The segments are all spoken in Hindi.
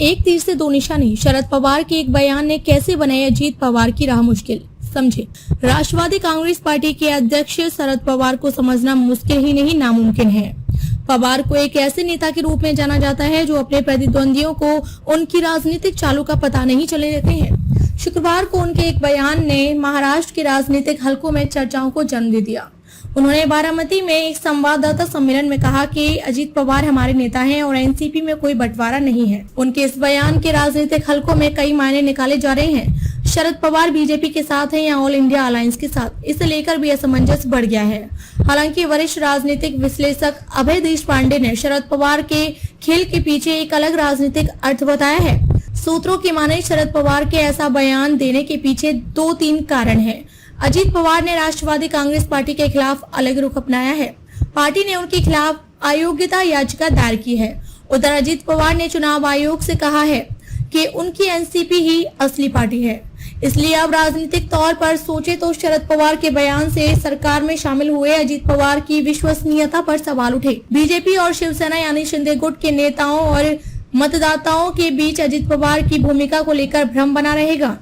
एक तीर से दो निशाने, शरद पवार के एक बयान ने कैसे बनाई अजीत पवार की राह मुश्किल, समझे। राष्ट्रवादी कांग्रेस पार्टी के अध्यक्ष शरद पवार को समझना मुश्किल ही नहीं नामुमकिन है। पवार को एक ऐसे नेता के रूप में जाना जाता है जो अपने प्रतिद्वंदियों को उनकी राजनीतिक चालों का पता नहीं चलने देते हैं। शुक्रवार को उनके एक बयान ने महाराष्ट्र के राजनीतिक हलकों में चर्चाओं को जन्म दे दिया। उन्होंने बारामती में एक संवाददाता सम्मेलन में कहा कि अजीत पवार हमारे नेता हैं और एनसीपी में कोई बंटवारा नहीं है। उनके इस बयान के राजनीतिक हलकों में कई मायने निकाले जा रहे हैं। शरद पवार बीजेपी के साथ हैं या ऑल इंडिया अलायंस के साथ, इसे लेकर भी असमंजस बढ़ गया है। हालांकि वरिष्ठ राजनीतिक विश्लेषक अभय देशपांडे ने शरद पवार के खेल के पीछे एक अलग राजनीतिक अर्थ बताया है। सूत्रों की माने शरद पवार के ऐसा बयान देने के पीछे 2-3 कारण है। अजीत पवार ने राष्ट्रवादी कांग्रेस पार्टी के खिलाफ अलग रुख अपनाया है। पार्टी ने उनके खिलाफ अयोग्यता याचिका दायर की है। उधर अजीत पवार ने चुनाव आयोग से कहा है कि उनकी एनसीपी ही असली पार्टी है। इसलिए अब राजनीतिक तौर पर सोचे तो शरद पवार के बयान से सरकार में शामिल हुए अजीत पवार की विश्वसनीयता पर सवाल उठे। बीजेपी और शिवसेना यानी शिंदे गुट के नेताओं और मतदाताओं के बीच अजीत पवार की भूमिका को लेकर भ्रम बना रहेगा।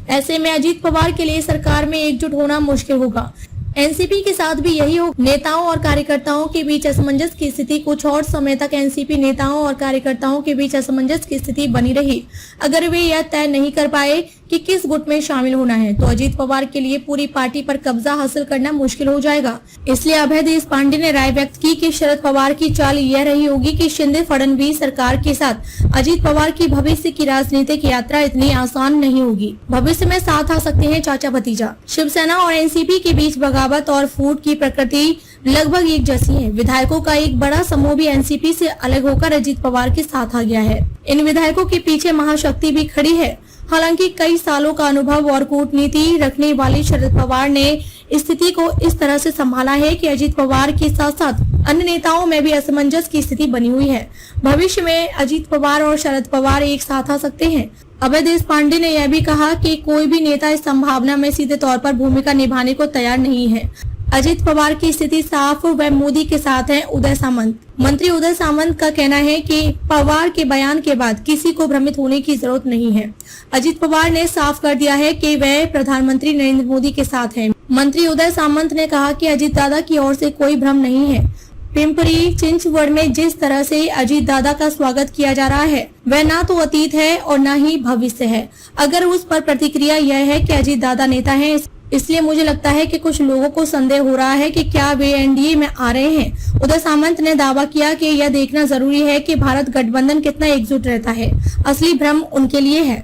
ऐसे में अजीत पवार के लिए सरकार में एकजुट होना मुश्किल होगा। एनसीपी के साथ भी यही हो। नेताओं और कार्यकर्ताओं के बीच असमंजस की स्थिति कुछ और समय तक एनसीपी नेताओं और कार्यकर्ताओं के बीच असमंजस की स्थिति बनी रही। अगर वे यह तय नहीं कर पाए कि किस गुट में शामिल होना है तो अजीत पवार के लिए पूरी पार्टी पर कब्जा हासिल करना मुश्किल हो जाएगा। इसलिए अभय देशपांडे ने राय व्यक्त की कि शरद पवार की चाल यह रही होगी कि शिंदे फडणवीस सरकार के साथ अजीत पवार की भविष्य की राजनीतिक यात्रा इतनी आसान नहीं होगी। भविष्य में साथ आ सकते हैं चाचा भतीजा। शिवसेना और एनसीपी के बीच बगावत और फूट की प्रकृति लगभग एक जैसी है। विधायकों का एक बड़ा समूह भी एनसीपी से अलग होकर अजीत पवार के साथ आ गया है। इन विधायकों के पीछे महाशक्ति भी खड़ी है। हालांकि कई सालों का अनुभव और कूटनीति रखने वाले शरद पवार ने स्थिति को इस तरह से संभाला है कि अजीत पवार के साथ साथ अन्य नेताओं में भी असमंजस की स्थिति बनी हुई है। भविष्य में अजीत पवार और शरद पवार एक साथ आ सकते हैं। अभय देशपांडे ने यह भी कहा कि कोई भी नेता इस संभावना में सीधे तौर पर भूमिका निभाने को तैयार नहीं है। अजीत पवार की स्थिति साफ व मोदी के साथ है। उदय सामंत मंत्री उदय सामंत का कहना है कि पवार के बयान के बाद किसी को भ्रमित होने की जरूरत नहीं है। अजीत पवार ने साफ कर दिया है कि वह प्रधानमंत्री नरेंद्र मोदी के साथ हैं। मंत्री उदय सामंत ने कहा कि अजीत दादा की ओर से कोई भ्रम नहीं है। पिंपरी चिंचवड़ में जिस तरह से अजीत दादा का स्वागत किया जा रहा है वह ना तो अतीत है और न ही भविष्य है। अगर उस पर प्रतिक्रिया यह है कि अजीत दादा नेता हैं, इसलिए मुझे लगता है कि कुछ लोगों को संदेह हो रहा है कि क्या वे एनडीए में आ रहे हैं। उदय सामंत ने दावा किया कि यह देखना जरूरी है कि भारत गठबंधन कितना एकजुट रहता है। असली भ्रम उनके लिए है।